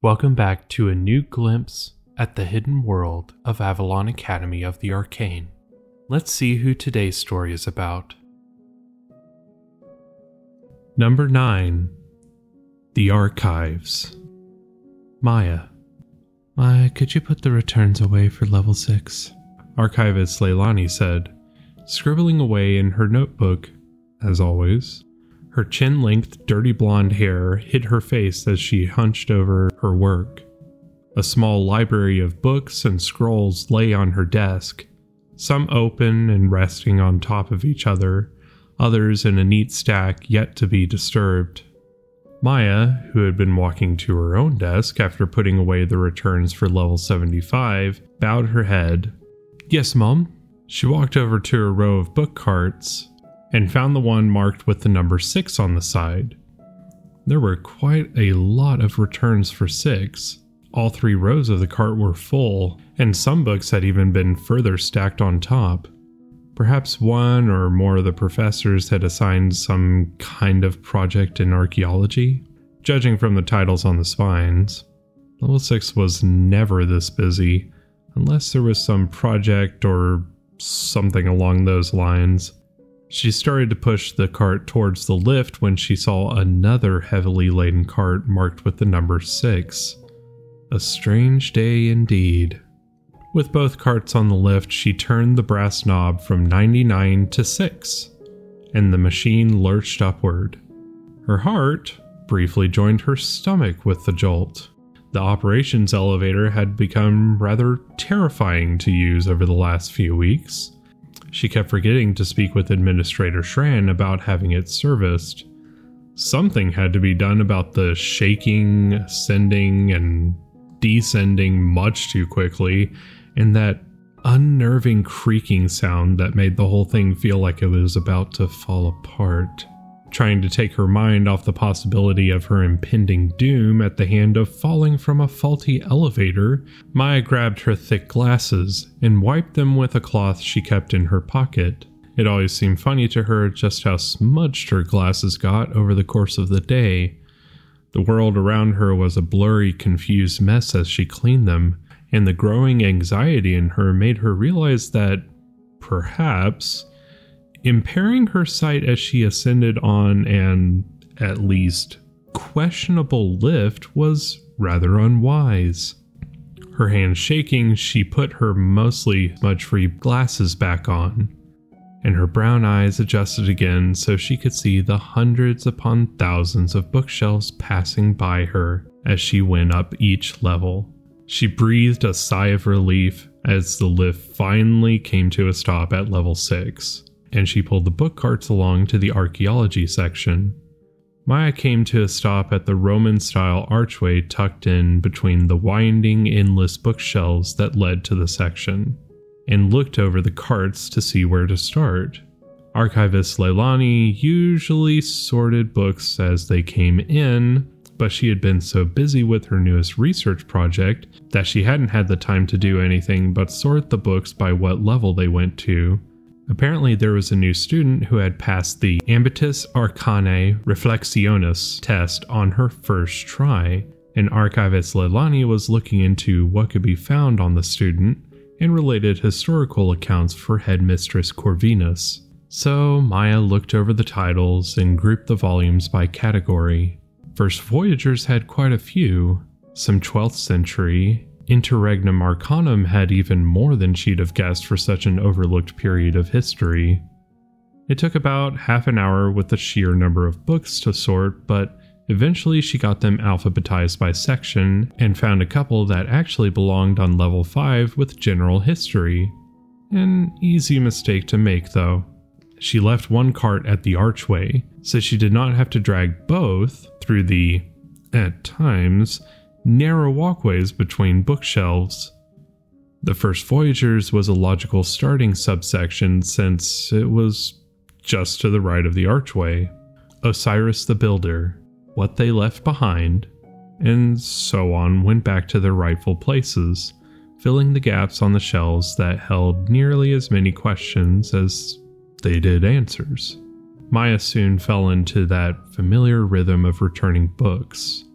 Welcome back to a new glimpse at the hidden world of Avalon Academy of the Arcane. Let's see who today's story is about. Number 9. The Archives. Maya. Maya, could you put the returns away for level 6? Archivist Leilani said, scribbling away in her notebook, as always. Her chin-length, dirty blonde hair hid her face as she hunched over her work. A small library of books and scrolls lay on her desk, some open and resting on top of each other, others in a neat stack yet to be disturbed. Maya, who had been walking to her own desk after putting away the returns for level 75, bowed her head. Yes, Mom? She walked over to a row of book carts and found the one marked with the number 6 on the side. There were quite a lot of returns for 6. All 3 rows of the cart were full, and some books had even been further stacked on top. Perhaps one or more of the professors had assigned some kind of project in archaeology, judging from the titles on the spines. Level 6 was never this busy, unless there was some project or something along those lines. She started to push the cart towards the lift when she saw another heavily laden cart marked with the number 6. A strange day indeed. With both carts on the lift, she turned the brass knob from 99 to 6, and the machine lurched upward. Her heart briefly joined her stomach with the jolt. The operations elevator had become rather terrifying to use over the last few weeks. She kept forgetting to speak with Administrator Shran about having it serviced. Something had to be done about the shaking, ascending, and descending much too quickly, and that unnerving creaking sound that made the whole thing feel like it was about to fall apart. Trying to take her mind off the possibility of her impending doom at the hand of falling from a faulty elevator, Maya grabbed her thick glasses and wiped them with a cloth she kept in her pocket. It always seemed funny to her just how smudged her glasses got over the course of the day. The world around her was a blurry, confused mess as she cleaned them, and the growing anxiety in her made her realize that, perhaps, impairing her sight as she ascended on an, at least, questionable lift was rather unwise. Her hands shaking, she put her mostly smudge-free glasses back on, and her brown eyes adjusted again so she could see the hundreds upon thousands of bookshelves passing by her as she went up each level. She breathed a sigh of relief as the lift finally came to a stop at level 6. And she pulled the book carts along to the archaeology section. Maya came to a stop at the Roman-style archway tucked in between the winding, endless bookshelves that led to the section, and looked over the carts to see where to start. Archivist Leilani usually sorted books as they came in, but she had been so busy with her newest research project that she hadn't had the time to do anything but sort the books by what level they went to. Apparently there was a new student who had passed the Ambitus Arcane Reflexionis test on her first try, and Archivist Leilani was looking into what could be found on the student and related historical accounts for Headmistress Corvinus. So Maya looked over the titles and grouped the volumes by category. First Voyagers had quite a few, some 12th century. Interregnum Arcanum had even more than she'd have guessed for such an overlooked period of history. It took about half an hour with the sheer number of books to sort, but eventually she got them alphabetized by section and found a couple that actually belonged on level 5 with general history. An easy mistake to make, though. She left one cart at the archway, so she did not have to drag both through the, at times, narrow walkways between bookshelves. The First Voyagers was a logical starting subsection since it was just to the right of the archway. Osiris the Builder, What They Left Behind, and so on went back to their rightful places, filling the gaps on the shelves that held nearly as many questions as they did answers. Maya soon fell into that familiar rhythm of returning books.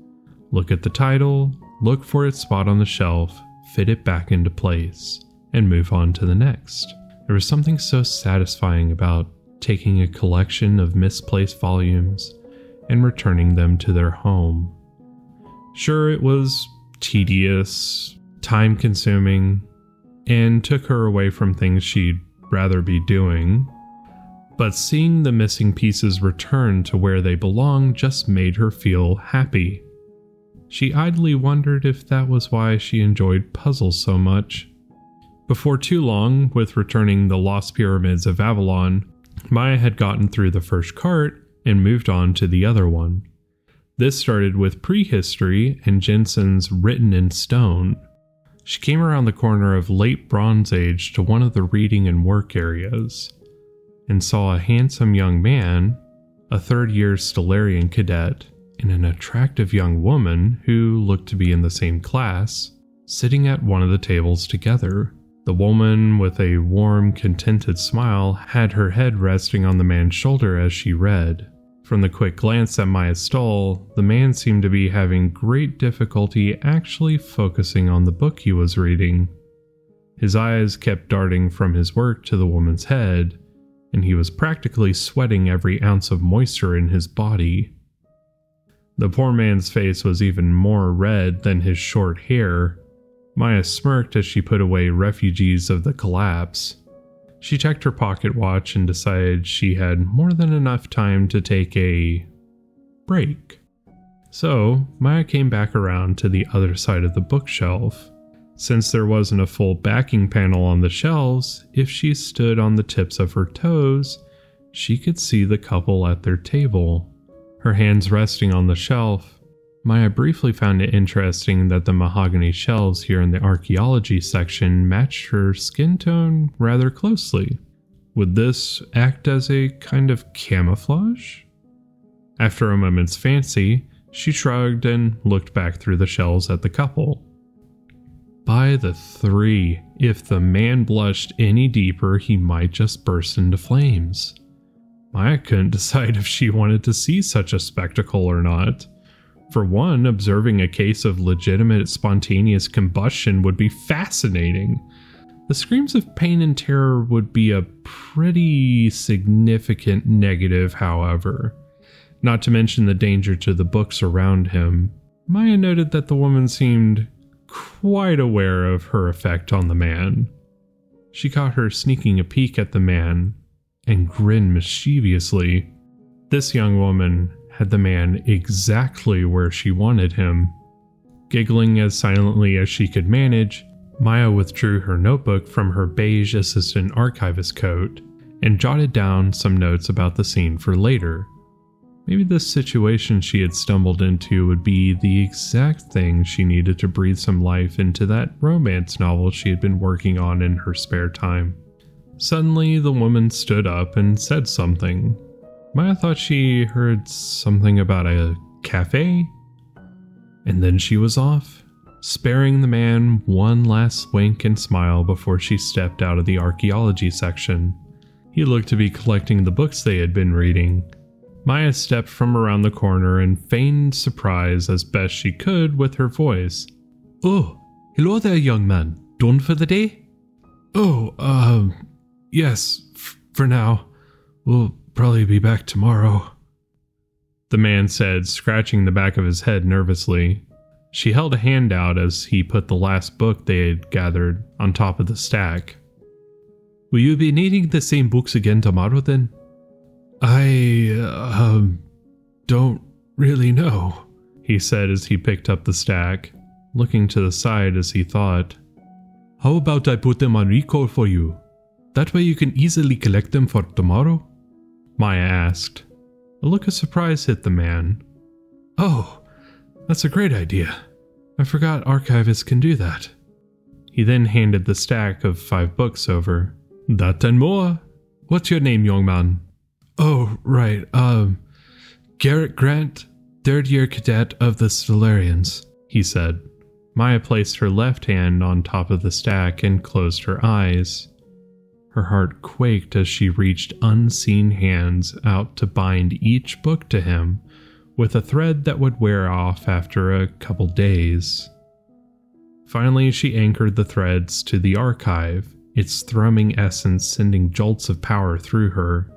Look at the title, look for its spot on the shelf, fit it back into place, and move on to the next. There was something so satisfying about taking a collection of misplaced volumes and returning them to their home. Sure, it was tedious, time-consuming, and took her away from things she'd rather be doing, but seeing the missing pieces return to where they belong just made her feel happy. She idly wondered if that was why she enjoyed puzzles so much. Before too long, with returning the Lost Pyramids of Avalon, Maya had gotten through the first cart and moved on to the other one. This started with prehistory and Jensen's Written in Stone. She came around the corner of Late Bronze Age to one of the reading and work areas, and saw a handsome young man, a third-year Stellarian cadet, and an attractive young woman who looked to be in the same class, sitting at one of the tables together. The woman, with a warm, contented smile, had her head resting on the man's shoulder as she read. From the quick glance that Maya stole, the man seemed to be having great difficulty actually focusing on the book he was reading. His eyes kept darting from his work to the woman's head, and he was practically sweating every ounce of moisture in his body. The poor man's face was even more red than his short hair. Maya smirked as she put away refugees of the collapse. She checked her pocket watch and decided she had more than enough time to take a break. So, Maya came back around to the other side of the bookshelf. Since there wasn't a full backing panel on the shelves, if she stood on the tips of her toes, she could see the couple at their table. Her hands resting on the shelf, Maya briefly found it interesting that the mahogany shelves here in the archaeology section matched her skin tone rather closely. Would this act as a kind of camouflage? After a moment's fancy, she shrugged and looked back through the shelves at the couple. By the three, if the man blushed any deeper, he might just burst into flames. Maya couldn't decide if she wanted to see such a spectacle or not. For one, observing a case of legitimate spontaneous combustion would be fascinating. The screams of pain and terror would be a pretty significant negative, however. Not to mention the danger to the books around him. Maya noted that the woman seemed quite aware of her effect on the man. She caught her sneaking a peek at the man and grinned mischievously. This young woman had the man exactly where she wanted him. Giggling as silently as she could manage, Maya withdrew her notebook from her beige Assistant Archivist coat and jotted down some notes about the scene for later. Maybe this situation she had stumbled into would be the exact thing she needed to breathe some life into that romance novel she had been working on in her spare time. Suddenly, the woman stood up and said something. Maya thought she heard something about a cafe, and then she was off, sparing the man one last wink and smile before she stepped out of the archaeology section. He looked to be collecting the books they had been reading. Maya stepped from around the corner and feigned surprise as best she could with her voice. "Oh, hello there, young man. Done for the day?" "Oh, yes, for now. We'll probably be back tomorrow," the man said, scratching the back of his head nervously. She held a hand out as he put the last book they had gathered on top of the stack. "Will you be needing the same books again tomorrow then?" I don't really know," he said as he picked up the stack, looking to the side as he thought. "How about I put them on recall for you? That way you can easily collect them for tomorrow?" Maya asked. A look of surprise hit the man. "Oh, that's a great idea. I forgot archivists can do that." He then handed the stack of 5 books over. "That and more. What's your name, young man?" "Oh, right, Garrett Grant, 3rd-year cadet of the Stellarians," he said. Maya placed her left hand on top of the stack and closed her eyes. Her heart quaked as she reached unseen hands out to bind each book to him with a thread that would wear off after a couple days. Finally, she anchored the threads to the archive, its thrumming essence sending jolts of power through her.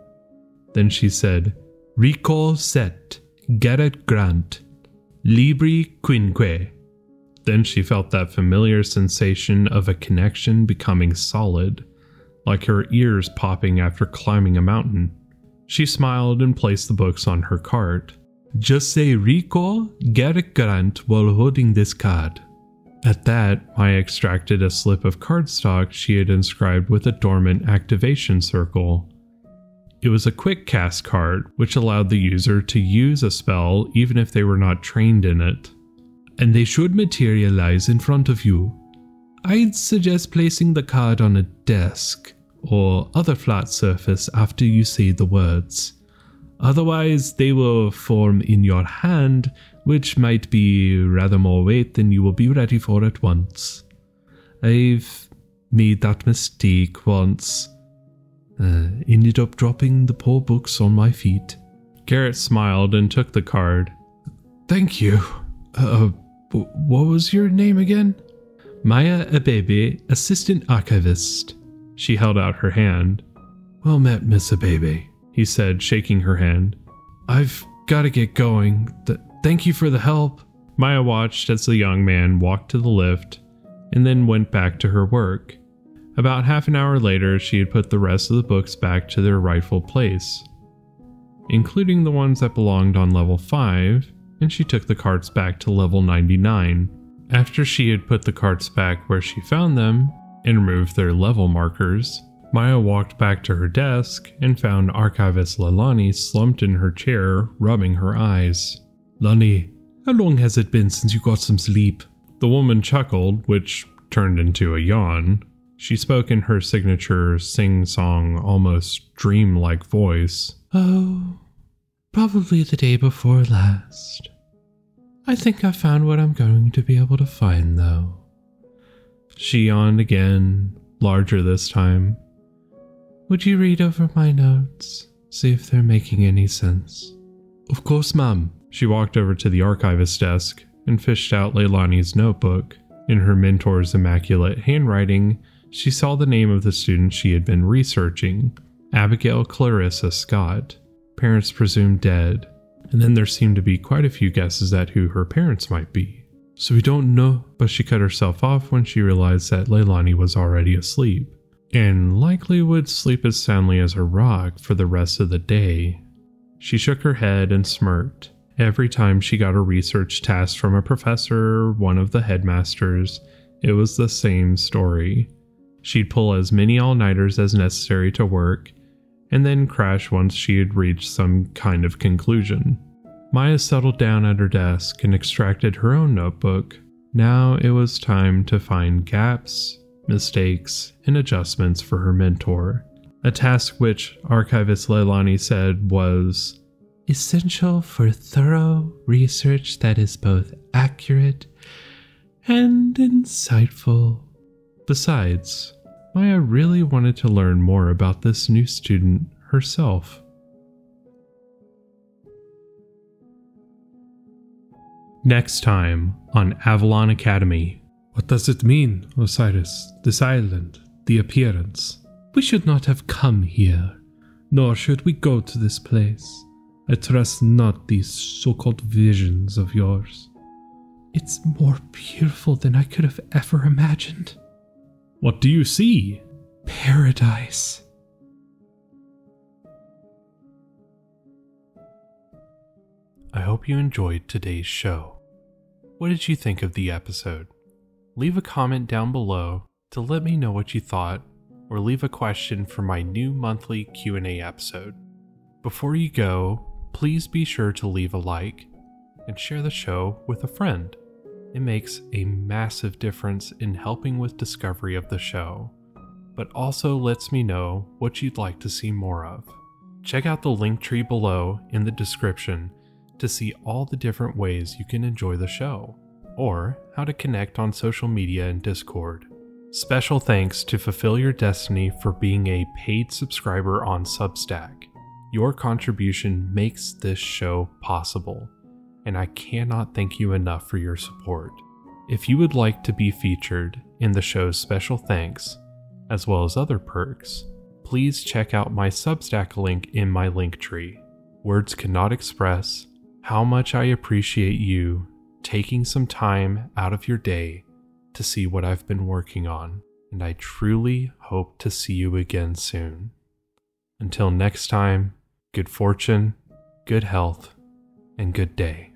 Then she said, Recall set, Garrett Grant, Libri Quinque. Then she felt that familiar sensation of a connection becoming solid, like her ears popping after climbing a mountain. She smiled and placed the books on her cart. Just say recall Garrett Grant while holding this card. At that, Maya extracted a slip of cardstock she had inscribed with a dormant activation circle. It was a quick cast card, which allowed the user to use a spell even if they were not trained in it. And they should materialize in front of you. I'd suggest placing the card on a desk or other flat surface after you say the words. Otherwise, they will form in your hand, which might be rather more weight than you will be ready for at once. I've made that mistake once. Ended up dropping the poor books on my feet. Garrett smiled and took the card. Thank you. What was your name again? Maya Abebe, Assistant Archivist. She held out her hand. Well met, Miss Abebe, he said, shaking her hand. I've got to get going. Thank you for the help. Maya watched as the young man walked to the lift and then went back to her work. About half an hour later, she had put the rest of the books back to their rightful place, including the ones that belonged on level 5, and she took the carts back to level 99. After she had put the carts back where she found them and removed their level markers, Maya walked back to her desk and found Archivist Leilani slumped in her chair, rubbing her eyes. Lani, how long has it been since you got some sleep? The woman chuckled, which turned into a yawn. She spoke in her signature sing-song, almost dream-like voice. Oh, probably the day before last. I think I found what I'm going to be able to find, though. She yawned again, larger this time. Would you read over my notes, see if they're making any sense? Of course, ma'am. She walked over to the archivist's desk and fished out Leilani's notebook. In her mentor's immaculate handwriting, she saw the name of the student she had been researching, Abigail Clarissa Scott, parents presumed dead, and then there seemed to be quite a few guesses at who her parents might be. So we don't know, but she cut herself off when she realized that Leilani was already asleep, and likely would sleep as soundly as a rock for the rest of the day. She shook her head and smirked. Every time she got a research task from a professor or one of the headmasters, it was the same story. She'd pull as many all-nighters as necessary to work, and then crash once she had reached some kind of conclusion. Maya settled down at her desk and extracted her own notebook. Now it was time to find gaps, mistakes, and adjustments for her mentor, a task which Archivist Leilani said was essential for thorough research that is both accurate and insightful. Besides, Maya really wanted to learn more about this new student herself. Next time on Avalon Academy. What does it mean, Osiris? This island, the appearance? We should not have come here, nor should we go to this place. I trust not these so-called visions of yours. It's more beautiful than I could have ever imagined. What do you see? Paradise. I hope you enjoyed today's show. What did you think of the episode? Leave a comment down below to let me know what you thought, or leave a question for my new monthly Q&A episode. Before you go, please be sure to leave a like and share the show with a friend. It makes a massive difference in helping with discovery of the show, but also lets me know what you'd like to see more of. Check out the link tree below in the description to see all the different ways you can enjoy the show, or how to connect on social media and Discord. Special thanks to Fulfill Your Destiny for being a paid subscriber on Substack. Your contribution makes this show possible, and I cannot thank you enough for your support. If you would like to be featured in the show's special thanks, as well as other perks, please check out my Substack link in my Linktree. Words cannot express how much I appreciate you taking some time out of your day to see what I've been working on, and I truly hope to see you again soon. Until next time, good fortune, good health, and good day.